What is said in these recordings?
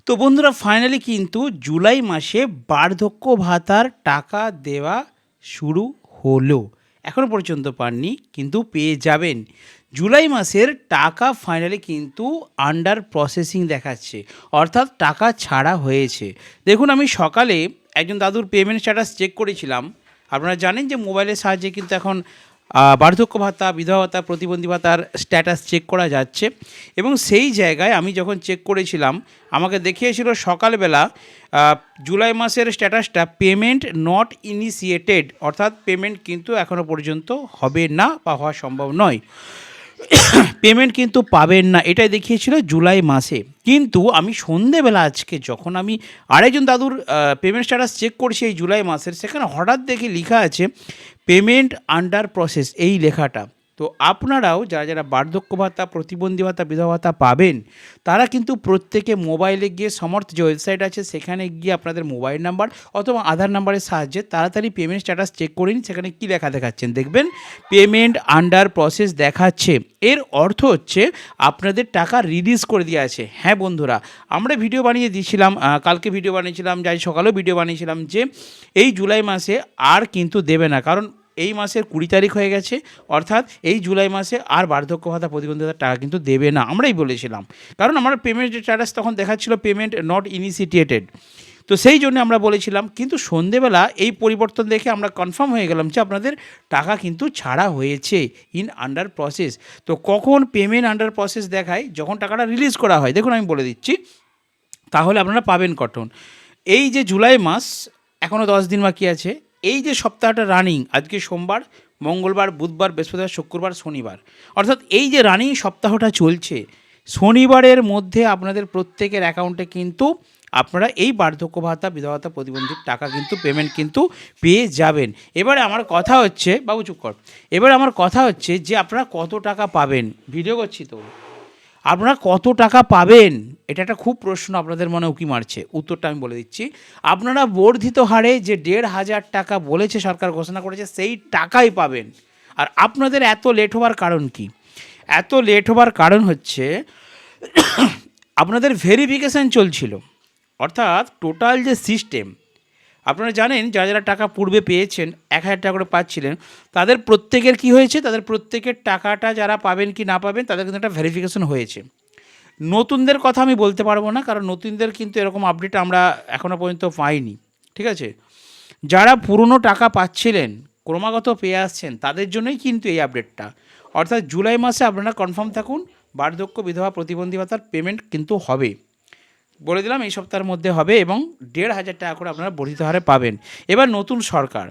তো বন্ধুরা ফাইনালি কিন্তু জুলাই মাসে বার্ধক্য ভাতার টাকা দেওয়া শুরু হলো। এখনো পর্যন্ত পাননি কিন্তু পেয়ে যাবেন। জুলাই মাসের টাকা ফাইনালি কিন্তু আন্ডার প্রসেসিং দেখাচ্ছে। অর্থাৎ টাকা ছাড়া হয়েছে। দেখুন আমি সকালে একজন দাদুর পেমেন্ট স্ট্যাটাস চেক করেছিলাম। আপনারা জানেন যে মোবাইলের সাহায্যে কিন্তু এখন বার্ধক্য ভাতা, বিধবা ভাতা, প্রতিবন্ধী ভাতার স্ট্যাটাস চেক করা যাচ্ছে এবং সেই জায়গায় আমি যখন চেক করেছিলাম আমাকে দেখিয়েছিল সকালবেলা জুলাই মাসের স্ট্যাটাসটা পেমেন্ট নট ইনিশিয়েটেড, অর্থাৎ পেমেন্ট কিন্তু এখনও পর্যন্ত হবে না বা হওয়া সম্ভব নয়। পেমেন্ট কিন্তু পাবেন না, এটাই দেখিয়েছিল জুলাই মাসে। কিন্তু আমি সন্ধেবেলা আজকে যখন আমি আরেকজন দাদুর পেমেন্ট স্ট্যাটাস চেক করছি এই জুলাই মাসের, সেখানে হঠাৎ দেখে লেখা আছে পেমেন্ট আন্ডার প্রসেস, এই লেখাটা। তো আপনারাও যারা যারা বার্ধক্য ভাতা, প্রতিবন্ধী ভাতা, বিধবা ভাতা পাবেন তারা কিন্তু প্রত্যেকে মোবাইলে গিয়ে সমর্থ যে ওয়েবসাইট আছে সেখানে গিয়ে আপনাদের মোবাইল নাম্বার অথবা আধার নাম্বারের সাহায্যে তাড়াতাড়ি পেমেন্ট স্ট্যাটাস চেক করে নিন। সেখানে কী লেখা দেখাচ্ছেন দেখবেন পেমেন্ট আন্ডার প্রসেস দেখাচ্ছে। এর অর্থ হচ্ছে আপনাদের টাকা রিলিজ করে দেওয়া আছে। হ্যাঁ বন্ধুরা, আমরা ভিডিও বানিয়ে দিয়েছিলাম, কালকে ভিডিও বানিয়েছিলাম, যাই সকালেও ভিডিও বানিয়েছিলাম যে এই জুলাই মাসে আর কিন্তু দেবে না, কারণ এই মাসের 20 তারিখ হয়ে গেছে। অর্থাৎ এই জুলাই মাসে আর বার্ধক্য ভাতা, প্রতিবন্ধী ভাতার টাকা কিন্তু দেবে না, আমরাই বলেছিলাম। কারণ আমার পেমেন্ট স্ট্যাটাস তখন দেখাচ্ছিল পেমেন্ট নট ইনিশিয়েটেড, তো সেই জন্য আমরা বলেছিলাম। কিন্তু সন্ধেবেলা এই পরিবর্তন দেখে আমরা কনফার্ম হয়ে গেলাম যে আপনাদের টাকা কিন্তু ছাড়া হয়েছে ইন আন্ডার প্রসেস। তো কখন পেমেন্ট আন্ডার প্রসেস দেখায়? যখন টাকাটা রিলিজ করা হয়। দেখুন আমি বলে দিচ্ছি, তাহলে আপনারা পাবেন কখন। এই যে জুলাই মাস এখনও 10 দিন বাকি আছে, এই যে সপ্তাহটা রানিং, আজকে সোমবার, মঙ্গলবার, বুধবার, বৃহস্পতিবার, শুক্রবার, শনিবার, অর্থাৎ এই যে রানিং সপ্তাহটা চলছে, শনিবারের মধ্যে আপনাদের প্রত্যেকের অ্যাকাউন্টে কিন্তু আপনারা এই বার্ধক্য ভাতা, বিধবা ভাতা, প্রতিবন্ধীর টাকা কিন্তু পেমেন্ট কিন্তু পেয়ে যাবেন। এবারে আমার কথা হচ্ছে, বাবু চুপ কর, এবারে আমার কথা হচ্ছে যে আপনারা কত টাকা পাবেন। ভিডিও করছি তো, আপনারা কত টাকা পাবেন, এটা একটা খুব প্রশ্ন আপনাদের মনে উকি মারছে। উত্তরটা আমি বলে দিচ্ছি। আপনারা বর্ধিত হারে যে 1,500 টাকা বলেছে সরকার, ঘোষণা করেছে, সেই টাকাই পাবেন। আর আপনাদের এত লেট হওয়ার কারণ কি? এত লেট হওয়ার কারণ হচ্ছে আপনাদের ভেরিফিকেশান চলছিল। অর্থাৎ টোটাল যে সিস্টেম, আপনারা জানেন যারা যারা টাকা পূর্বে পেয়েছেন 1,000 টাকা করে পাচ্ছিলেন, তাদের প্রত্যেকের কি হয়েছে, তাদের প্রত্যেকের টাকাটা যারা পাবেন কি না পাবেন তাদের কিন্তু একটা ভেরিফিকেশন হয়েছে। নতুনদের কথা আমি বলতে পারবো না, কারণ নতুনদের কিন্তু এরকম আপডেট আমরা এখনও পর্যন্ত পাইনি, ঠিক আছে। যারা পুরনো টাকা পাচ্ছিলেন, ক্রমাগত পেয়ে আসছেন, তাদের জন্যই কিন্তু এই আপডেটটা। অর্থাৎ জুলাই মাসে আপনারা কনফার্ম থাকুন বার্ধক্য, বিধবা, প্রতিবন্ধী ভাতার পেমেন্ট কিন্তু হবে। বলে দিলাম এই সপ্তাহের মধ্যে হবে এবং 1,500 টাকা করে আপনারা বর্ধিত হারে পাবেন। এবার নতুন সরকার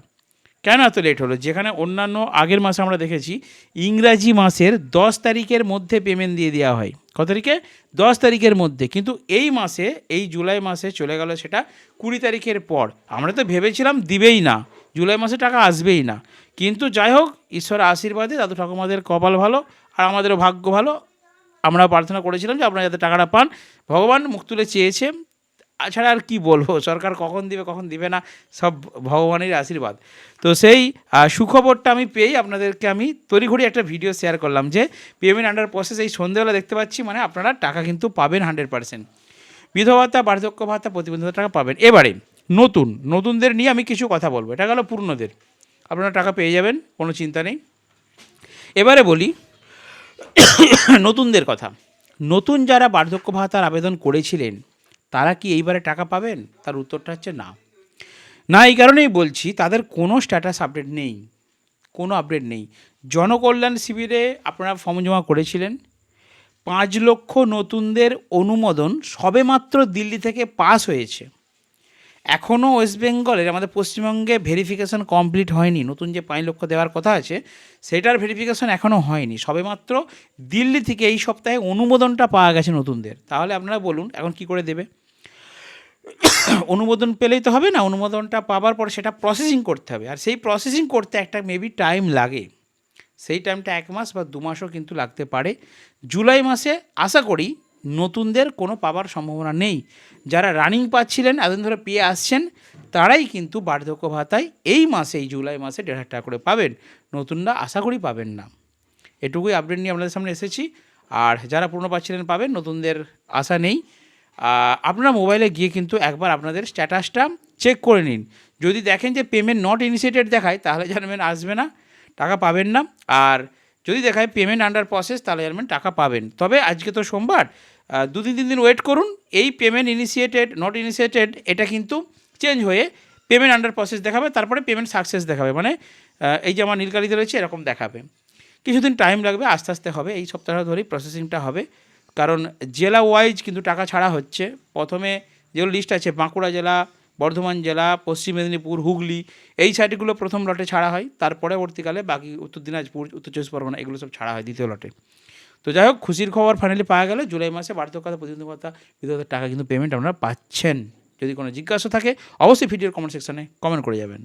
কেন এত লেট হলো? যেখানে অন্যান্য আগের মাসে আমরা দেখেছি ইংরাজি মাসের 10 তারিখের মধ্যে পেমেন্ট দিয়ে দেওয়া হয়। কত তারিখে? 10 তারিখের মধ্যে। কিন্তু এই মাসে, এই জুলাই মাসে চলে গেল সেটা 20 তারিখের পর। আমরা তো ভেবেছিলাম দিবেই না, জুলাই মাসে টাকা আসবেই না। কিন্তু যাই হোক, ঈশ্বরের আশীর্বাদে দাদু ঠাকুমাদের কপাল ভালো আর আমাদেরও ভাগ্য ভালো। আমরা প্রার্থনা করেছিলাম যে আপনারা যাতে টাকাটা পান, ভগবান মুখ তুলে চেয়েছে। ছাড়া আর কি বলবো, সরকার কখন দিবে কখন দিবে না সব ভগবানের আশীর্বাদ। তো সেই সুখবরটা আমি পেয়েই আপনাদেরকে আমি তড়িঘড়ি একটা ভিডিও শেয়ার করলাম যে পেমেন্ট আন্ডার প্রসেস এই সন্ধ্যেবেলা দেখতে পাচ্ছি, মানে আপনারা টাকা কিন্তু পাবেন 100%। বিধবা ভাতা, বার্ধক্য ভাতা, প্রতিবন্ধী ভাতার টাকা পাবেন। এবারে নতুনদের নিয়ে আমি কিছু কথা বলবো। এটা গেল পুরনোদের, আপনারা টাকা পেয়ে যাবেন, কোনো চিন্তা নেই। এবারে বলি নতুনদের কথা। নতুন যারা বার্ধক্য ভাতার আবেদন করেছিলেন তারা কি এইবারে টাকা পাবেন? তার উত্তরটা হচ্ছে না। না এই কারণেই বলছি, তাদের কোনো স্ট্যাটাস আপডেট নেই, কোনো আপডেট নেই। জনকল্যাণ শিবিরে আপনারা ফর্ম জমা করেছিলেন, 5 লক্ষ নতুনদের অনুমোদন সবেমাত্র দিল্লি থেকে পাস হয়েছে। এখনও ওয়েস্ট বেঙ্গলের, আমাদের পশ্চিমবঙ্গে ভেরিফিকেশান কমপ্লিট হয়নি। নতুন যে 5 লক্ষ দেওয়ার কথা আছে সেটার ভেরিফিকেশান এখনও হয়নি। সবেমাত্র দিল্লি থেকে এই সপ্তাহে অনুমোদনটা পাওয়া গেছে নতুনদের। তাহলে আপনারা বলুন এখন কি করে দেবে? অনুমোদন পেলেই তো হবে না, অনুমোদনটা পাওয়ার পর সেটা প্রসেসিং করতে হবে, আর সেই প্রসেসিং করতে একটা মেবি টাইম লাগে। সেই টাইমটা 1 মাস বা 2 মাসও কিন্তু লাগতে পারে। জুলাই মাসে আশা করি নতুনদের কোনো পাওয়ার সম্ভাবনা নেই। যারা রানিং পাচ্ছিলেন, এতদিন ধরে পেয়ে আসছেন, তারাই কিন্তু বার্ধক্য ভাতায় এই মাসে, এই জুলাই মাসে 1,500 টাকা করে পাবেন। নতুনরা আশা করি পাবেন না। এটুকুই আপডেট নিয়ে আপনাদের সামনে এসেছি। আর যারা পুরনো পাচ্ছিলেন পাবেন, নতুনদের আশা নেই। আপনারা মোবাইলে গিয়ে কিন্তু একবার আপনাদের স্ট্যাটাসটা চেক করে নিন। যদি দেখেন যে পেমেন্ট নট ইনিশিয়েটেড দেখায় তাহলে জানবেন আসবে না, টাকা পাবেন না। আর যদি দেখায় পেমেন্ট আন্ডার প্রসেস তাহলে জানবেন টাকা পাবেন। তবে আজকে তো সোমবার, 2-3 দিন ওয়েট করুন। এই পেমেন্ট ইনিশিয়েটেড নট ইনিশিয়েটেড এটা কিন্তু চেঞ্জ হয়ে পেমেন্ট আন্ডার প্রসেস দেখাবে, তারপরে পেমেন্ট সাকসেস দেখাবে, মানে এই যে আমার নীলকালিতে রয়েছে এরকম দেখাবে। কিছুদিন টাইম লাগবে, আস্তে আস্তে হবে, এই সপ্তাহ ধরেই প্রসেসিংটা হবে। কারণ জেলা ওয়াইজ কিন্তু টাকা ছাড়া হচ্ছে। প্রথমে যেগুলো লিস্ট আছে বাঁকুড়া জেলা, বর্ধমান জেলা, পশ্চিম মেদিনীপুর, হুগলি, এই সাইডগুলো প্রথম লটে ছাড়া হয়, তার পরবর্তীকালে বাকি উত্তর দিনাজপুর, উত্তর চব্বিশ পরগনা এগুলো সব ছাড়া হয় দ্বিতীয় লটে। তো যাই হোক, খুশির খবর ফাইনালি পাওয়া গেল, জুলাই মাসে বার্ধক্য ভাতা, প্রতিবন্ধী ভাতা, বিধবা ভাতার টাকা কিন্তু পেমেন্ট আপনারা পাচ্ছেন। যদি কোনো জিজ্ঞাসা থাকে অবশ্যই ভিডিওর কমেন্ট সেকশনে কমেন্ট করে যাবেন।